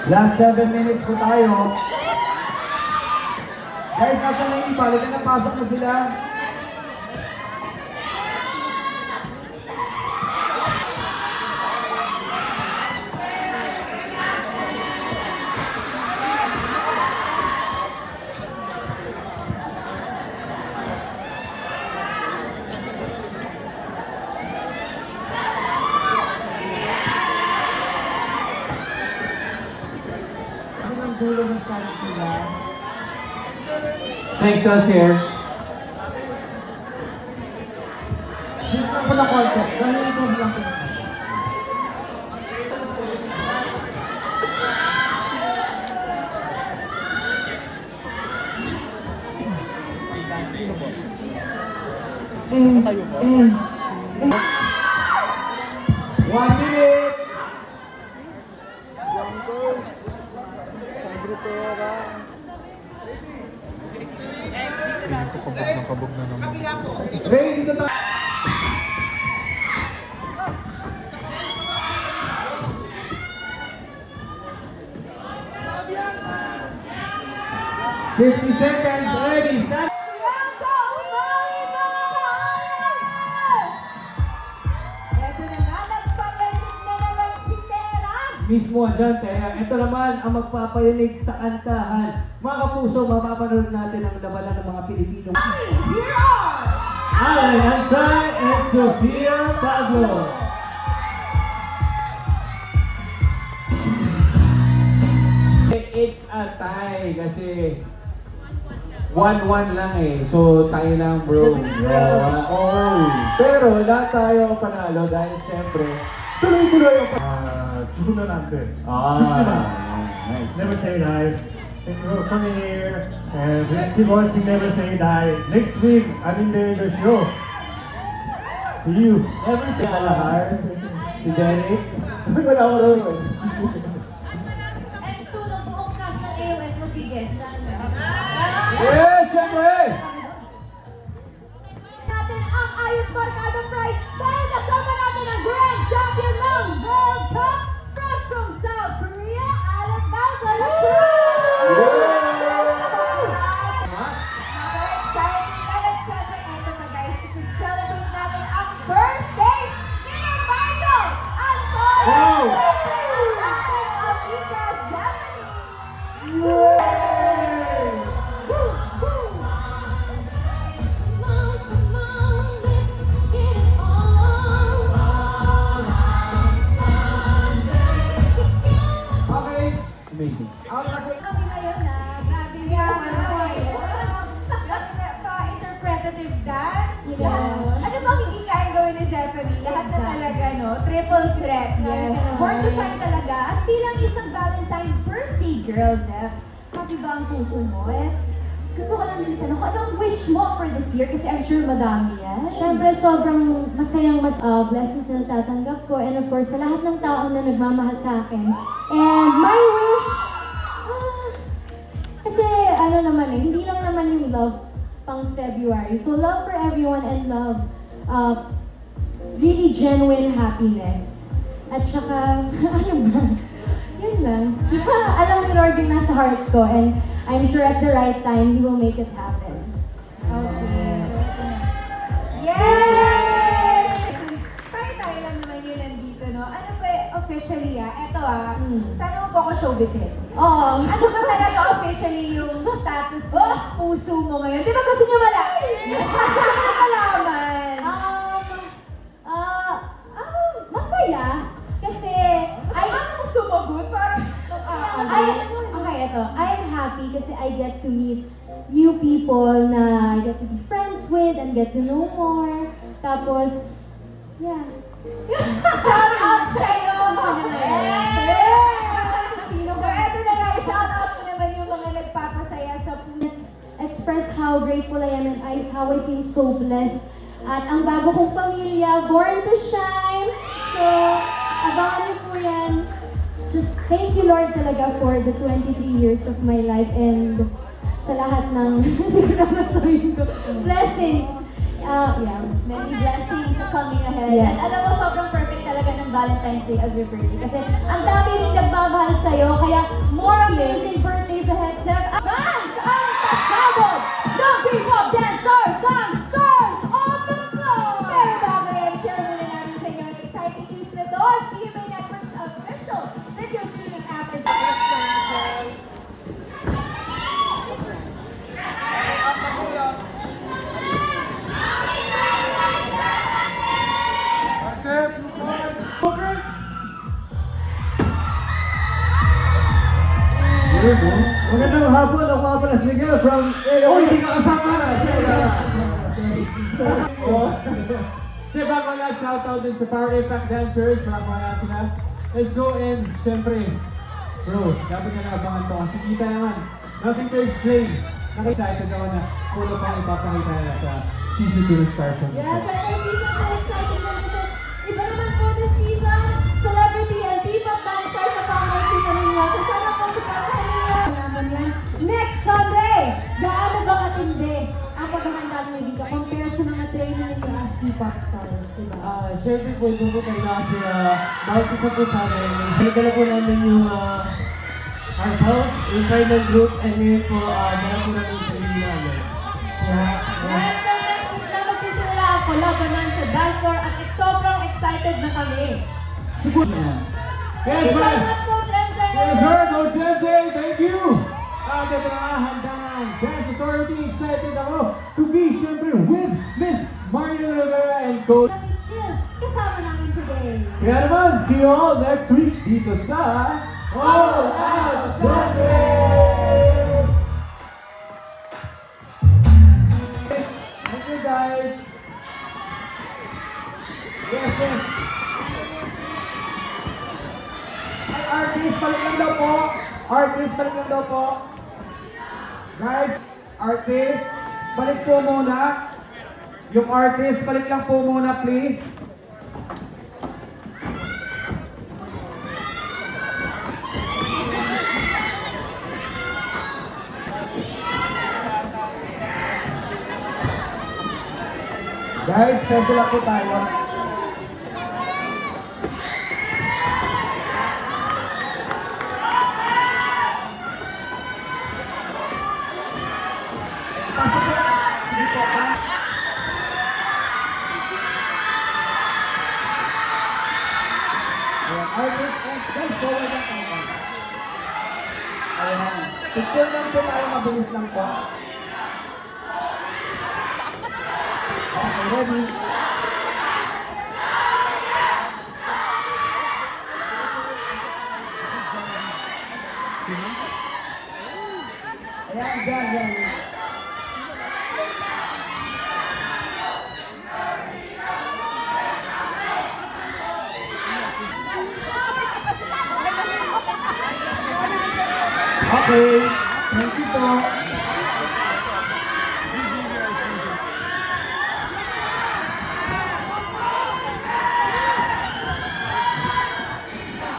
Last 7 minutes po tayo. Guys, nasa na yung iba? Halika na, pasok na sila. Dulo ng salit nila. Thanks, us here. Gusto ko na contact. Dahil ito lang ko. One minute! Kabog na naman. Ready dito tayo. Fifty seconds, ready, stand. Mismo dyan, kaya ito naman ang magpapayanig sa kantahan. Mga kapuso, mapapanood natin ang labanan ng mga Pilipino. Here are Alan Ansay and Sofia Pablo. It's a tie kasi 1-1 lang eh. So, tayo lang bro. Pero lahat tayo panalo dahil syempre, tuloy-tuloy ang 죽으면 안 돼. Ah, 죽지 마. nice. Never say die. Thank you for coming here. And please keep watching Never Say Die. Next week, I'm in the show. See you. Ever si Alahar, si Derek, wala ko rin. and soon ang buong cast ng AOS mag-guest. Yes, syempre! Natin ang Ayos Barkada Pride dahil kasama natin ang Grand Champion ng World Cup fresh from South Korea, Alan Balda Cruz! Exciting na syempre ito na guys, kasi celebrate natin ang birthday ni Michael Anton! Wow! Ang Ika Zephanie! Okay, Amazing. ang nag- Kami ngayon na, grabe yung pa-interpretative dance. Yeah. Ano bang hindi kaya gawin ni Zephanie? Lahat na talaga, no? Triple threat. Yes. Born to shine talaga. At bilang isang Valentine birthday girl, Zeph, happy ba ang puso mo? Gusto ko lang din tanong, ano ang wish mo for this year? Kasi I'm sure madami yan. Siyempre, sobrang masayang blessings na natatanggap ko. And of course, sa lahat ng taong na nagmamahal sa akin. And my wish, kasi ano naman eh, hindi lang naman yung love pang February. So love for everyone and love, really genuine happiness. At saka, ano ba? Yun lang. Alam ni Lord yung nasa heart ko and I'm sure at the right time, He will make it happen. Okay. Yes! Tayo lang naman yun nandito, no? Ano ba, officially eto sana mo po ako showbizin. Oo. Ano ba talaga officially yung status ng puso mo ngayon? Di ba gusto niyo malaman? Malaman. Masaya. Kasi, Ano sumagot? Parang, I'm happy kasi I get to meet new people na I get to be friends with and get to know more. Tapos, yeah. shout out sa'yo! Sino So, ba? eto na nga, shout out mo naman yung mga nagpapasaya sa puso. Express how grateful I am and how I feel so blessed. At ang bago kong pamilya, born to shine. So, abangan niyo po yan. Just thank you Lord talaga for the 23 years of my life and sa lahat ng, hindi ko naman sabihin ko, blessings. Yeah. Many blessings coming ahead. Yes. At alam mo, sobrang perfect talaga ng Valentine's Day as your birthday. Kasi ang dami rin nagmamahal sa'yo. Kaya more amazing birthdays ahead, Seth. Fans! Ang pasabog ng K-pop dancers ang Stars on the Floor! Pero bago yan, share muna namin sa inyo ang exciting news na to. GMA Network's official video streaming app is Magandang hapon, ako nga pala si Miguel from AOS. Oh, hindi ka kasama na! Diba ko na shoutout din sa Power Impact Dancers, bago na sila. Let's go and syempre, bro, dapat na naabangan to kasi kita naman, nothing to explain. Naka-excited ako na puno pa ipapakita na sa Season 2 ng Stars on the Yes, Floor. I know season 2 exciting na kasi iba naman po this season, celebrity and P-pop dancers sa pangkakita ninyo. So sana po supportahan ninyo. Naman yan. Next Sunday, gaano ba katindi ang paghahanda ng Mika compared sa mga training ninyo as P-pop stars, diba? Siyempre po, doon po tayo kasi bawat isa po sa amin. Nagdala po namin yung ourselves, yung final group, and ngayon po, dala po namin sa inyo namin. Yes, so next week na magsisimula ang labanan sa dance floor at sobrang excited na kami. Yes, Thank you so man! much, Coach MJ! Yes, sir! Coach MJ, thank you! Ito na nga, handa na ang Dance Authority. Excited ako to be, syempre, with Miss Mario Rivera and Coach. Kami chill, kasama namin today. Kaya naman, see you all next week dito sa All Out Sunday! Thank you guys! Yes, yes! Ay, artist, balik lang daw po! Artist, balik lang daw po! Guys, artist, balik po muna! Yung artist, balik lang po muna, please! Guys, kasi lang po tayo. Pasok po. Sige po, Ayan, artist, guys, forward lang tayo. Ayan. Picture lang po tayo, mabilis lang po. Okay, ready? Ayan, dyan. Okay, thank you po.